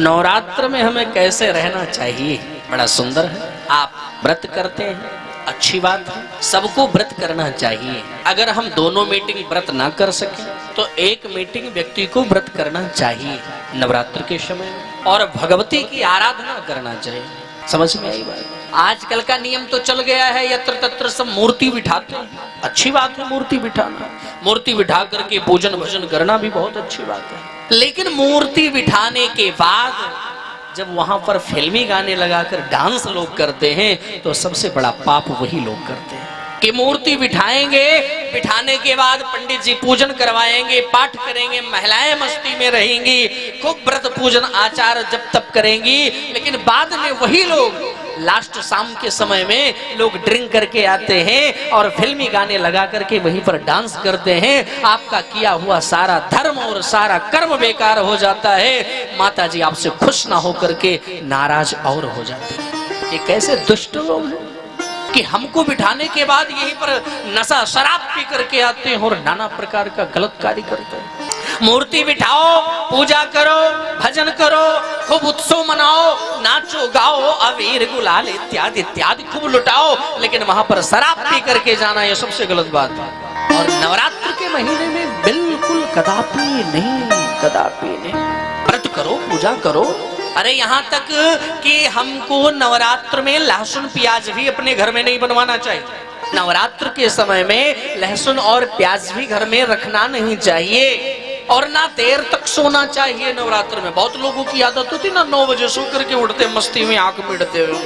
नवरात्र में हमें कैसे रहना चाहिए, बड़ा सुंदर है। आप व्रत करते हैं, अच्छी बात है, सबको व्रत करना चाहिए। अगर हम दोनों मीटिंग व्रत ना कर सके तो एक मीटिंग व्यक्ति को व्रत करना चाहिए नवरात्र के समय में, और भगवती की आराधना करना चाहिए। समझ में आई बात? आजकल का नियम तो चल गया है, यत्र तत्र सब मूर्ति बिठाते हैं। अच्छी बात है मूर्ति बिठाना, मूर्ति बिठा करके पूजन भजन करना भी बहुत अच्छी बात है। लेकिन मूर्ति बिठाने के बाद जब वहां पर फिल्मी गाने लगाकर डांस लोग करते हैं तो सबसे बड़ा पाप वही लोग करते हैं कि मूर्ति बिठाएंगे, बिठाने के बाद पंडित जी पूजन करवाएंगे, पाठ करेंगे, महिलाएं मस्ती में रहेंगी, खूब व्रत पूजन आचार जब तब करेंगी, लेकिन बाद में वही लोग लास्ट शाम के समय में लोग ड्रिंक करके आते हैं और फिल्मी गाने लगा करके वहीं पर डांस करते हैं। आपका किया हुआ सारा धर्म और सारा कर्म बेकार हो जाता है। माता जी आपसे खुश ना होकर के नाराज और हो जाते हैं। ये कैसे दुष्ट लोग हैं कि हमको बिठाने के बाद यहीं पर नशा शराब पी करके आते हैं और नाना प्रकार का गलत कार्य करते हैं। मूर्ति बिठाओ, पूजा करो, भजन करो, खूब उत्सव मनाओ, नाचो गाओ, अबीर गुलाल इत्यादि इत्यादि खूब लुटाओ, लेकिन वहां पर शराब पी करके जाना ये सबसे गलत बात है। और नवरात्र के महीने में बिल्कुल कदापि नहीं, कदापि नहीं। व्रत करो, पूजा करो। अरे यहाँ तक कि हमको नवरात्र में लहसुन प्याज भी अपने घर में नहीं बनवाना चाहिए। नवरात्र के समय में लहसुन और प्याज भी घर में रखना नहीं चाहिए, और ना देर तक सोना चाहिए। नवरात्र में बहुत लोगों की आदत होती ना 9 बजे सो करके उठते मस्ती में आंख मिटते हुए,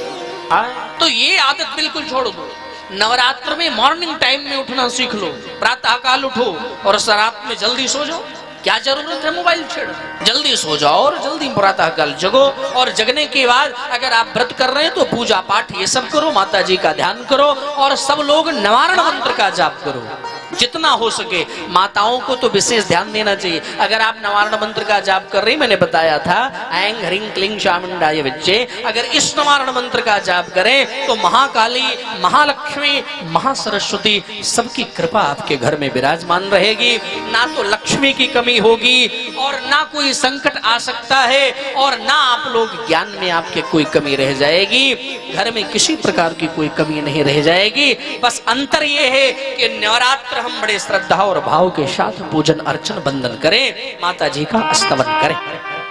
तो ये आदत बिल्कुल छोड़ दो। नवरात्र में मॉर्निंग टाइम में उठना सीख लो, प्रातः काल उठो और रात में जल्दी सो जाओ। क्या जरूरत है मोबाइल छेड़? जल्दी सो जाओ और जल्दी प्रातः काल जगो, और जगने के बाद अगर आप व्रत कर रहे हैं तो पूजा पाठ ये सब करो, माता जी का ध्यान करो, और सब लोग निवारण मंत्र का जाप करो जितना हो सके। माताओं को तो विशेष ध्यान देना चाहिए। अगर आप निवारण मंत्र का जाप कर रही, मैंने बताया था ऐं ह्रीं क्लीं चामुंडाय विद्ये, अगर इस निवारण मंत्र का जाप करें तो महाकाली, महालक्ष्मी, महासरस्वती सबकी कृपा आपके घर में विराजमान रहेगी। ना तो लक्ष्मी की कमी होगी और ना कोई संकट आ सकता है, और ना आप लोग ज्ञान में आपके कोई कमी रह जाएगी। घर में किसी प्रकार की कोई कमी नहीं रह जाएगी। बस अंतर ये है कि नवरात्र हम बड़े श्रद्धा और भाव के साथ पूजन अर्चन बंदन करें, माता जी का स्तवन करें।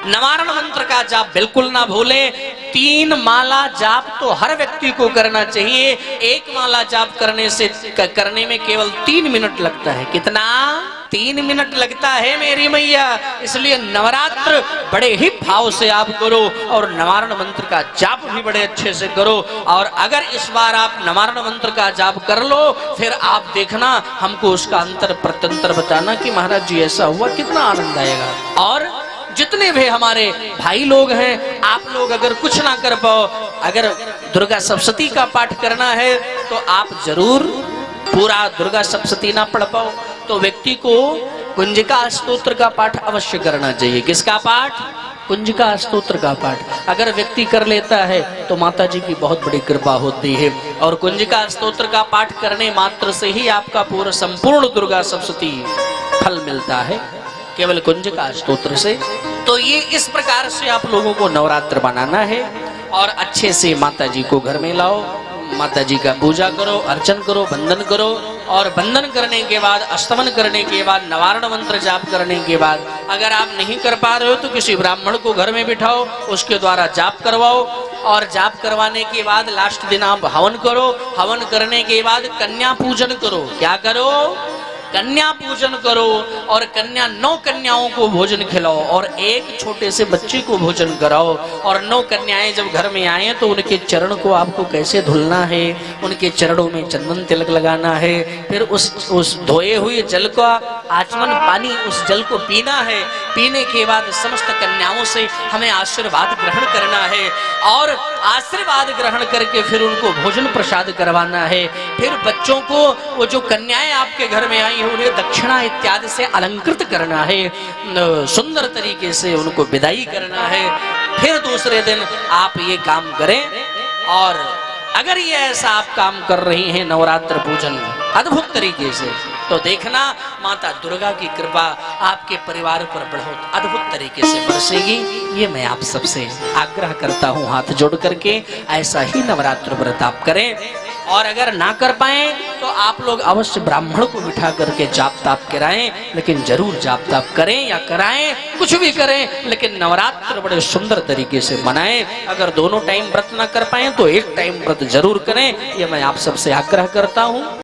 निवारण मंत्र का जाप बिल्कुल ना भूलें। 3 माला जाप तो हर व्यक्ति को करना चाहिए। 1 माला जाप करने में केवल 3 मिनट लगता है। कितना? 3 मिनट लगता है मेरी मैया। इसलिए नवरात्र बड़े ही भाव से आप करो, और निवारण मंत्र का जाप भी बड़े अच्छे से करो। और अगर इस बार आप निवारण मंत्र का जाप कर लो, फिर आप देखना हमको उसका अंतर प्रत्यंतर बताना कि महाराज जी ऐसा हुआ, कितना आनंद आएगा। और जितने भी हमारे भाई लोग हैं, आप लोग अगर कुछ ना कर पाओ, अगर दुर्गा सप्तशती का पाठ करना है तो आप जरूर पूरा दुर्गा सप्तशती ना पढ़ पाओ तो व्यक्ति को कुंजिका स्तोत्र का पाठ अवश्य करना चाहिए। किसका पाठ? कुंजिका स्तोत्र का पाठ अगर व्यक्ति कर लेता है तो माता जी की बहुत बड़ी कृपा होती है। और कुंजिका स्तोत्र का पाठ करने मात्र से ही आपका पूरा संपूर्ण दुर्गा सप्तशती फल मिलता है, केवल कुंजिका स्तोत्र से। तो ये इस प्रकार से आप लोगों को नवरात्र बनाना है, और अच्छे से माता जी को घर में लाओ, माता जी का पूजा करो, अर्चन करो, वंदन करो, और वंदन करने के बाद, स्तवन करने के बाद, निवारण मंत्र जाप करने के बाद अगर आप नहीं कर पा रहे हो तो किसी ब्राह्मण को घर में बिठाओ, उसके द्वारा जाप करवाओ, और जाप करवाने के बाद लास्ट दिन आप हवन करो। हवन करने के बाद कन्या पूजन करो। क्या करो? कन्या पूजन करो, और 9 कन्याओं को भोजन खिलाओ, और एक छोटे से बच्चे को भोजन कराओ। और 9 कन्याएं जब घर में आए तो उनके चरण को आपको कैसे धुलना है, उनके चरणों में चंदन तिलक लगाना है, फिर उस धोए हुए जल का आचमन पानी, उस जल को पीना है। पीने के बाद समस्त कन्याओं से हमें आशीर्वाद ग्रहण करना है, और आशीर्वाद ग्रहण करके फिर उनको भोजन प्रसाद करवाना है। फिर बच्चों को, वो जो कन्याएं आपके घर में आई उन्हें दक्षिणा इत्यादि से अलंकृत करना है, सुंदर तरीके से उनको विदाई करना है। फिर दूसरे दिन आप ये काम करें, और अगर ये ऐसा आप काम कर रही हैं नवरात्र पूजन अद्भुत तरीके से, तो देखना माता दुर्गा की कृपा आपके परिवार पर बहुत अद्भुत तरीके से बरसेगी। ये मैं आप सबसे आग्रह करता हूँ हाथ जोड़ करके, ऐसा ही नवरात्र व्रत आप करें। और अगर ना कर पाए तो आप लोग अवश्य ब्राह्मण को बिठा करके जाप ताप कराएं, लेकिन जरूर जाप ताप करें या कराएं, कुछ भी करें, लेकिन नवरात्र बड़े सुंदर तरीके से मनाएं। अगर दोनों टाइम व्रत ना कर पाए तो एक टाइम व्रत जरूर करें, ये मैं आप सबसे आग्रह करता हूं।